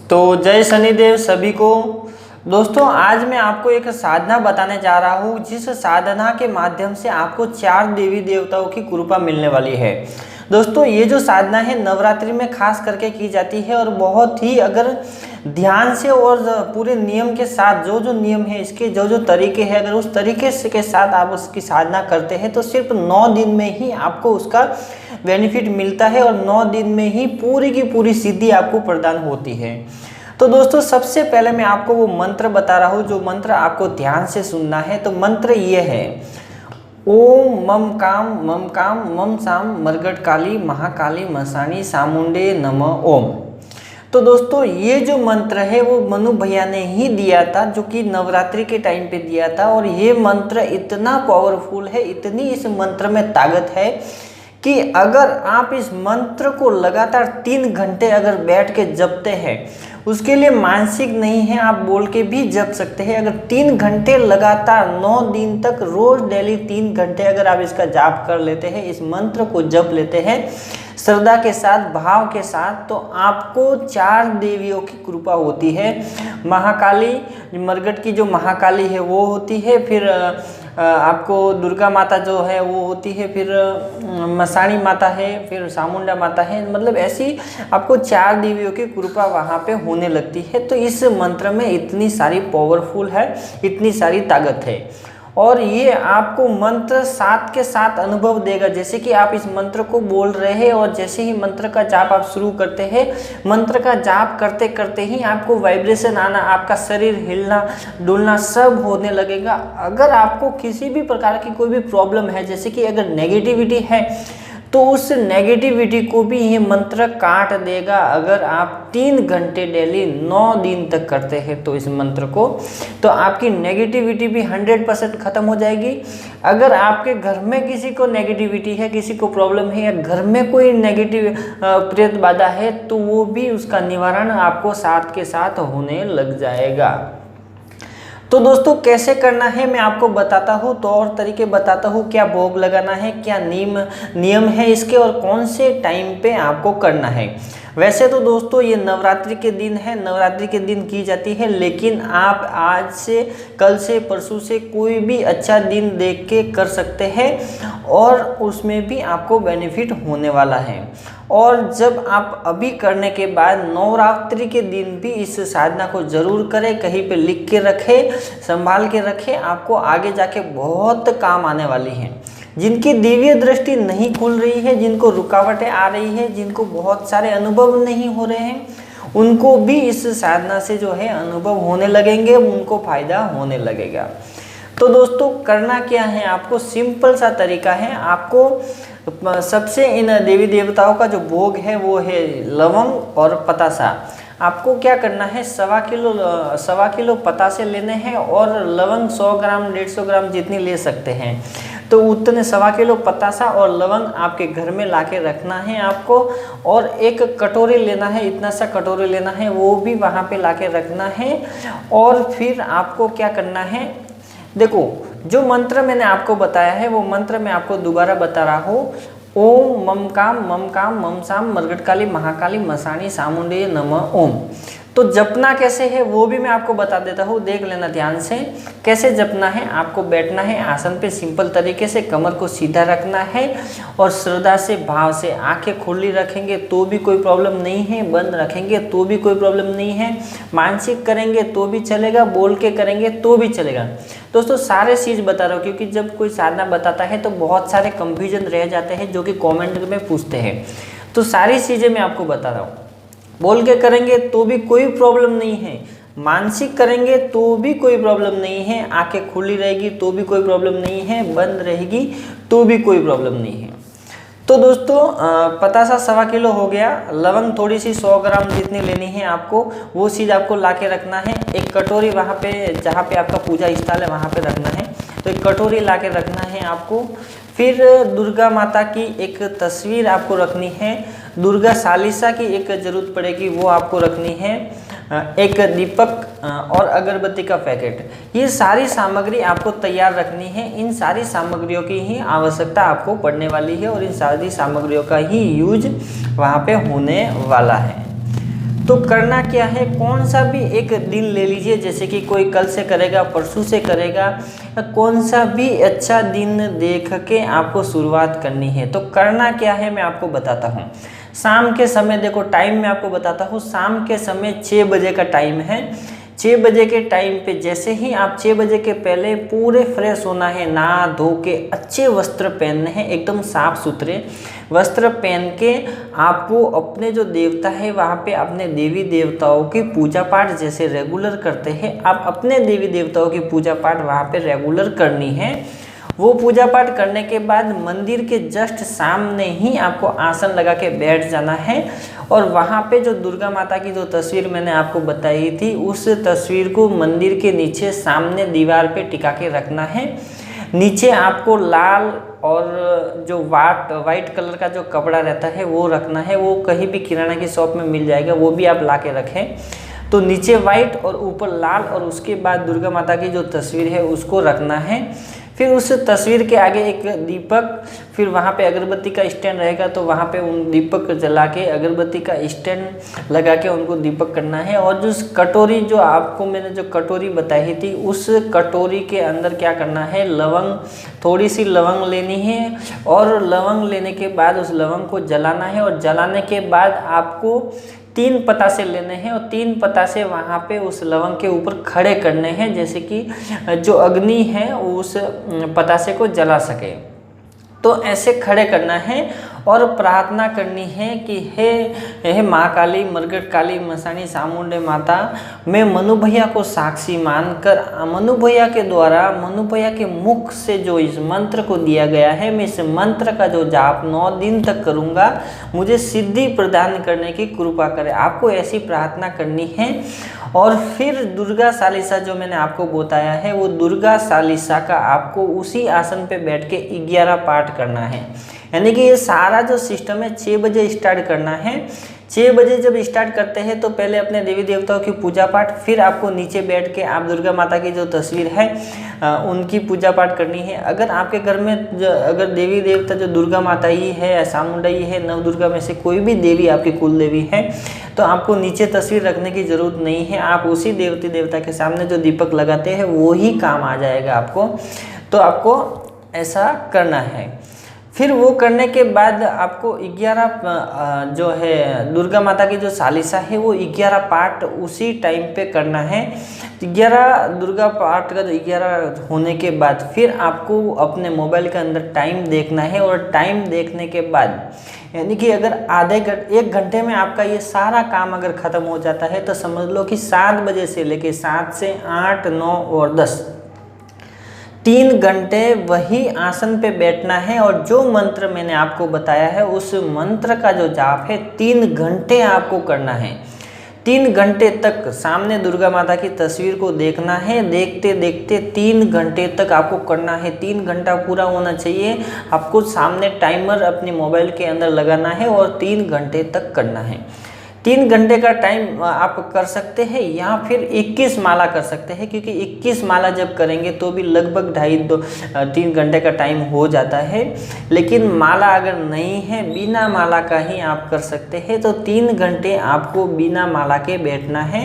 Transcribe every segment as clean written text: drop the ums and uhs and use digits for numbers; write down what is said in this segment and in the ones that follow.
तो जय शनिदेव सभी को। दोस्तों आज मैं आपको एक साधना बताने जा रहा हूँ जिस साधना के माध्यम से आपको 4 देवी देवताओं की कृपा मिलने वाली है। दोस्तों ये जो साधना है नवरात्रि में खास करके की जाती है और बहुत ही अगर ध्यान से और पूरे नियम के साथ जो नियम है इसके जो तरीके हैं अगर उस तरीके से के साथ आप उसकी साधना करते हैं तो सिर्फ 9 दिन में ही आपको उसका बेनिफिट मिलता है और 9 दिन में ही पूरी की पूरी सिद्धि आपको प्रदान होती है। तो दोस्तों सबसे पहले मैं आपको वो मंत्र बता रहा हूँ जो मंत्र आपको ध्यान से सुनना है। तो मंत्र ये है ओम मम काम मम साम मरगट काली महाकाली मसानी सामुंडे नमः ओम। तो दोस्तों ये जो मंत्र है वो मनु भैया ने ही दिया था जो कि नवरात्रि के टाइम पे दिया था और ये मंत्र इतना पावरफुल है, इतनी इस मंत्र में ताकत है कि अगर आप इस मंत्र को लगातार 3 घंटे अगर बैठ के जपते हैं, उसके लिए मानसिक नहीं है, आप बोल के भी जप सकते हैं। अगर 3 घंटे लगातार 9 दिन तक रोज डेली 3 घंटे अगर आप इसका जाप कर लेते हैं, इस मंत्र को जप लेते हैं श्रद्धा के साथ, भाव के साथ, तो आपको 4 देवियों की कृपा होती है। महाकाली मरगट की जो महाकाली है वो होती है, फिर आपको दुर्गा माता जो है वो होती है, फिर मसाणी माता है, फिर सामुंडा माता है, मतलब ऐसी आपको 4 देवियों की कृपा वहाँ पे होने लगती है। तो इस मंत्र में इतनी सारी पावरफुल है, इतनी सारी ताकत है और ये आपको मंत्र साथ के साथ अनुभव देगा। जैसे कि आप इस मंत्र को बोल रहे हैं और जैसे ही मंत्र का जाप आप शुरू करते हैं, मंत्र का जाप करते करते ही आपको वाइब्रेशन आना, आपका शरीर हिलना डुलना सब होने लगेगा। अगर आपको किसी भी प्रकार की कोई भी प्रॉब्लम है, जैसे कि अगर नेगेटिविटी है तो उस नेगेटिविटी को भी ये मंत्र काट देगा। अगर आप 3 घंटे डेली 9 दिन तक करते हैं तो इस मंत्र को, तो आपकी नेगेटिविटी भी 100% ख़त्म हो जाएगी। अगर आपके घर में किसी को नेगेटिविटी है, किसी को प्रॉब्लम है या घर में कोई नेगेटिव प्रेत बाधा है तो वो भी उसका निवारण आपको साथ के साथ होने लग जाएगा। तो दोस्तों कैसे करना है मैं आपको बताता हूँ, तौर तरीके बताता हूँ, क्या भोग लगाना है, क्या नियम है इसके और कौन से टाइम पे आपको करना है। वैसे तो दोस्तों ये नवरात्रि के दिन है, नवरात्रि के दिन की जाती है, लेकिन आप आज से, कल से, परसों से कोई भी अच्छा दिन देख के कर सकते हैं और उसमें भी आपको बेनिफिट होने वाला है। और जब आप अभी करने के बाद नवरात्रि के दिन भी इस साधना को जरूर करें, कहीं पे लिख के रखें, संभाल के रखें, आपको आगे जाके बहुत काम आने वाली हैं। जिनकी दिव्य दृष्टि नहीं खुल रही है, जिनको रुकावटें आ रही है, जिनको बहुत सारे अनुभव नहीं हो रहे हैं, उनको भी इस साधना से जो है अनुभव होने लगेंगे, उनको फायदा होने लगेगा। तो दोस्तों करना क्या है, आपको सिंपल सा तरीका है। आपको सबसे इन देवी देवताओं का जो भोग है वो है लवंग और पतासा। आपको क्या करना है, 1.25 किलो पतासे लेने हैं और लवंग 100 ग्राम 150 ग्राम जितनी ले सकते हैं, तो उतने 1.25 किलो पतासा और लवंग आपके घर में लाके रखना है आपको। और एक कटोरी लेना है, इतना सा कटोरी लेना है, वो भी वहाँ पे लाके रखना है। और फिर आपको क्या करना है, देखो जो मंत्र मैंने आपको बताया है वो मंत्र मैं आपको दोबारा बता रहा हूँ। ओम मम काम मम साम मरगट काली महाकाली मसानी सामुंडे नमः ओम। तो जपना कैसे है वो भी मैं आपको बता देता हूँ, देख लेना ध्यान से। कैसे जपना है, आपको बैठना है आसन पे सिंपल तरीके से, कमर को सीधा रखना है और श्रद्धा से, भाव से, आंखें खुली रखेंगे तो भी कोई प्रॉब्लम नहीं है, बंद रखेंगे तो भी कोई प्रॉब्लम नहीं है, मानसिक करेंगे तो भी चलेगा, बोल के करेंगे तो भी चलेगा। दोस्तों सारे चीज़ बता रहा हूँ क्योंकि जब कोई साधना बताता है तो बहुत सारे कंफ्यूजन रह जाते हैं जो कि कमेंट में पूछते हैं। तो सारी चीज़ें मैं आपको बता रहा हूँ। बोल के करेंगे तो भी कोई प्रॉब्लम नहीं है, मानसिक करेंगे तो भी कोई प्रॉब्लम नहीं है, आंखें खुली रहेगी तो भी कोई प्रॉब्लम नहीं है, बंद रहेगी तो भी कोई प्रॉब्लम नहीं है। तो दोस्तों पतासा 1.25 किलो हो गया, लवंग थोड़ी सी 100 ग्राम जितनी लेनी है आपको, वो चीज़ आपको ला के रखना है। एक कटोरी वहाँ पे जहाँ पे आपका पूजा स्थल है वहाँ पे रखना है, तो एक कटोरी ला के रखना है आपको। फिर दुर्गा माता की एक तस्वीर आपको रखनी है, दुर्गा चालीसा की एक ज़रूरत पड़ेगी वो आपको रखनी है, एक दीपक और अगरबत्ती का पैकेट, ये सारी सामग्री आपको तैयार रखनी है। इन सारी सामग्रियों की ही आवश्यकता आपको पड़ने वाली है और इन सारी सामग्रियों का ही यूज वहाँ पे होने वाला है। तो करना क्या है, कौन सा भी एक दिन ले लीजिए, जैसे कि कोई कल से करेगा, परसों से करेगा, कौन सा भी अच्छा दिन देख के आपको शुरुआत करनी है। तो करना क्या है मैं आपको बताता हूँ। शाम के समय देखो, टाइम मैं आपको बताता हूँ। शाम के समय 6 बजे का टाइम है। 6 बजे के टाइम पे जैसे ही आप 6 बजे के पहले पूरे फ्रेश होना है, नहा धो के अच्छे वस्त्र पहनने हैं, एकदम साफ सुथरे वस्त्र पहन के आपको अपने जो देवता है वहाँ पे अपने देवी देवताओं की पूजा पाठ जैसे रेगुलर करते हैं, आप अपने देवी देवताओं की पूजा पाठ वहाँ पे रेगुलर करनी है। वो पूजा पाठ करने के बाद मंदिर के जस्ट सामने ही आपको आसन लगा के बैठ जाना है और वहाँ पे जो दुर्गा माता की जो तस्वीर मैंने आपको बताई थी, उस तस्वीर को मंदिर के नीचे सामने दीवार पे टिका के रखना है। नीचे आपको लाल और जो वाइट कलर का जो कपड़ा रहता है वो रखना है। वो कहीं भी किराना की शॉप में मिल जाएगा, वो भी आप ला के रखें। तो नीचे वाइट और ऊपर लाल, और उसके बाद दुर्गा माता की जो तस्वीर है उसको रखना है। फिर उस तस्वीर के आगे एक दीपक, फिर वहाँ पे अगरबत्ती का स्टैंड रहेगा, तो वहाँ पे उन दीपक जला के अगरबत्ती का स्टैंड लगा के उनको दीपक करना है। और जो कटोरी, जो आपको मैंने जो कटोरी बताई थी, उस कटोरी के अंदर क्या करना है, लवंग, थोड़ी सी लवंग लेनी है और लवंग लेने के बाद उस लवंग को जलाना है। और जलाने के बाद आपको 3 पतासे लेने हैं और 3 पतासे वहाँ पे उस लवंग के ऊपर खड़े करने हैं, जैसे कि जो अग्नि है उस पतासे को जला सके। तो ऐसे खड़े करना है और प्रार्थना करनी है कि हे माँ काली, मरगट काली, मसानी सामुंडे माता, मैं मनु भैया को साक्षी मानकर, मनु भैया के द्वारा, मनु भैया के मुख से जो इस मंत्र को दिया गया है, मैं इस मंत्र का जो जाप 9 दिन तक करूँगा, मुझे सिद्धि प्रदान करने की कृपा करे। आपको ऐसी प्रार्थना करनी है। और फिर दुर्गा चालीसा जो मैंने आपको बताया है, वो दुर्गा चालीसा का आपको उसी आसन पे बैठ के 11 पाठ करना है। यानी कि ये सारा जो सिस्टम है 6 बजे स्टार्ट करना है। 6 बजे जब स्टार्ट करते हैं तो पहले अपने देवी देवताओं की पूजा पाठ, फिर आपको नीचे बैठ के आप दुर्गा माता की जो तस्वीर है उनकी पूजा पाठ करनी है। अगर आपके घर में अगर देवी देवता जो दुर्गा माता ही है, चामुंडा ही है, नव दुर्गा में से कोई भी देवी आपकी कुल देवी है, तो आपको नीचे तस्वीर रखने की ज़रूरत नहीं है। आप उसी देवती देवता के सामने जो दीपक लगाते हैं वो ही काम आ जाएगा आपको। तो आपको ऐसा करना है। फिर वो करने के बाद आपको 11 जो है दुर्गा माता की जो चालीसा है वो 11 पाठ उसी टाइम पे करना है। 11 दुर्गा पाठ का 11 होने के बाद फिर आपको अपने मोबाइल के अंदर टाइम देखना है। और टाइम देखने के बाद यानी कि अगर 1 घंटे में आपका ये सारा काम अगर ख़त्म हो जाता है तो समझ लो कि 7 बजे से लेके 7 से 8, 9 और 10 3 घंटे वही आसन पे बैठना है। और जो मंत्र मैंने आपको बताया है उस मंत्र का जो जाप है 3 घंटे आपको करना है। 3 घंटे तक सामने दुर्गा माता की तस्वीर को देखना है। देखते देखते 3 घंटे तक आपको करना है। 3 घंटा पूरा होना चाहिए। आपको सामने टाइमर अपने मोबाइल के अंदर लगाना है और 3 घंटे तक करना है। 3 घंटे का टाइम आप कर सकते हैं या फिर 21 माला कर सकते हैं, क्योंकि 21 माला जब करेंगे तो भी लगभग 2.5-3 घंटे का टाइम हो जाता है। लेकिन माला अगर नहीं है, बिना माला का ही आप कर सकते हैं, तो 3 घंटे आपको बिना माला के बैठना है।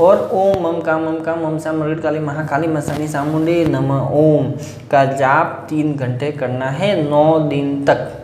और ओम मम काम ओम सा मरगट काली महाकाली मसानी सामुंडे नमः ओम का जाप 3 घंटे करना है 9 दिन तक।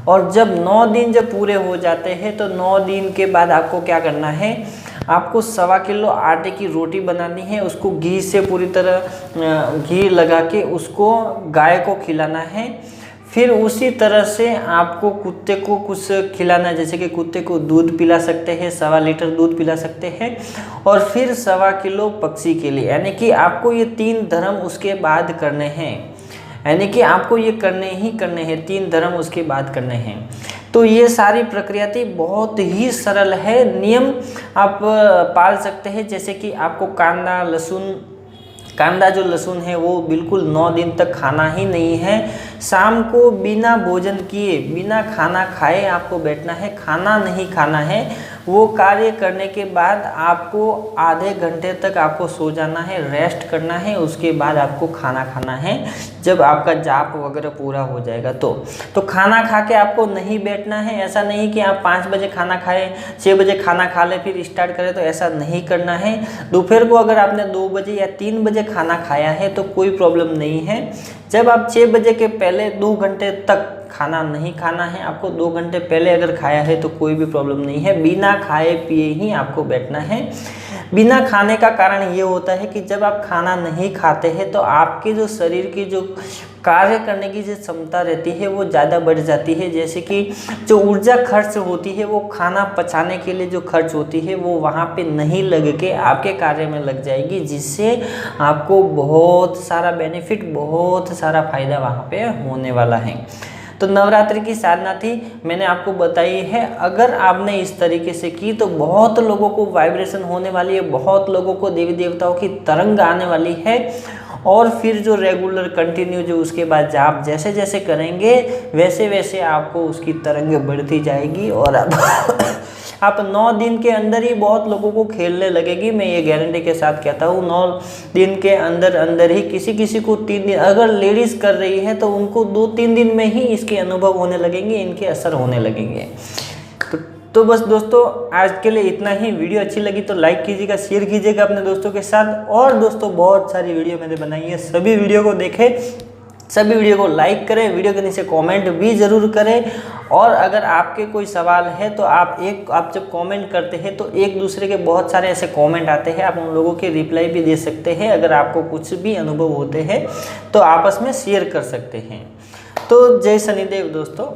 और जब 9 दिन जब पूरे हो जाते हैं तो 9 दिन के बाद आपको क्या करना है, आपको 1.25 किलो आटे की रोटी बनानी है। उसको घी से पूरी तरह घी लगा के उसको गाय को खिलाना है। फिर उसी तरह से आपको कुत्ते को कुछ खिलाना है, जैसे कि कुत्ते को दूध पिला सकते हैं, 1.25 लीटर दूध पिला सकते हैं। और फिर 1.25 किलो पक्षी के लिए, यानी कि आपको ये 3 धर्म उसके बाद करने हैं। यानी कि आपको ये करने ही करने हैं, 3 धर्म उसके बाद करने हैं। तो ये सारी प्रक्रिया थी, बहुत ही सरल है। नियम आप पाल सकते हैं, जैसे कि आपको कांदा जो लहसुन है वो बिल्कुल 9 दिन तक खाना ही नहीं है। शाम को बिना भोजन किए, बिना खाना खाए आपको बैठना है, खाना नहीं खाना है। वो कार्य करने के बाद आपको आधे घंटे तक आपको सो जाना है, रेस्ट करना है, उसके बाद आपको खाना खाना है जब आपका जाप वगैरह पूरा हो जाएगा। तो खाना खा के आपको नहीं बैठना है। ऐसा नहीं कि आप 5 बजे खाना खाएं, 6 बजे खाना खा ले फिर स्टार्ट करें, तो ऐसा नहीं करना है। दोपहर को अगर आपने 2 बजे या 3 बजे खाना खाया है तो कोई प्रॉब्लम नहीं है। जब आप 6 बजे के पहले 2 घंटे तक खाना नहीं खाना है, आपको 2 घंटे पहले अगर खाया है तो कोई भी प्रॉब्लम नहीं है। बिना खाए पिए ही आपको बैठना है। बिना खाने का कारण ये होता है कि जब आप खाना नहीं खाते हैं तो आपके जो शरीर की जो कार्य करने की जो क्षमता रहती है वो ज़्यादा बढ़ जाती है। जैसे कि जो ऊर्जा खर्च होती है वो खाना पचाने के लिए जो खर्च होती है वो वहाँ पे नहीं लग के आपके कार्य में लग जाएगी, जिससे आपको बहुत सारा बेनिफिट, बहुत सारा फायदा वहाँ पे होने वाला है। तो नवरात्रि की साधना थी, मैंने आपको बताई है। अगर आपने इस तरीके से की तो बहुत लोगों को वाइब्रेशन होने वाली है, बहुत लोगों को देवी देवताओं की तरंग आने वाली है। और फिर जो रेगुलर कंटिन्यू जो उसके बाद जाप जैसे जैसे करेंगे वैसे वैसे आपको उसकी तरंग बढ़ती जाएगी और आप 9 दिन के अंदर ही बहुत लोगों को खेलने लगेगी। मैं ये गारंटी के साथ कहता हूँ 9 दिन के अंदर अंदर ही किसी को 3 दिन, अगर लेडीज़ कर रही है तो उनको 2-3 दिन में ही इसके अनुभव होने लगेंगे, इनके असर होने लगेंगे। तो बस दोस्तों आज के लिए इतना ही। वीडियो अच्छी लगी तो लाइक कीजिएगा, शेयर कीजिएगा अपने दोस्तों के साथ। और दोस्तों बहुत सारी वीडियो मैंने बनाई है, सभी वीडियो को देखें, सभी वीडियो को लाइक करें, वीडियो के नीचे कमेंट भी ज़रूर करें। और अगर आपके कोई सवाल है तो आप जब कमेंट करते हैं तो एक दूसरे के बहुत सारे ऐसे कमेंट आते हैं, आप उन लोगों के रिप्लाई भी दे सकते हैं। अगर आपको कुछ भी अनुभव होते हैं तो आपस में शेयर कर सकते हैं। तो जय शनिदेव दोस्तों।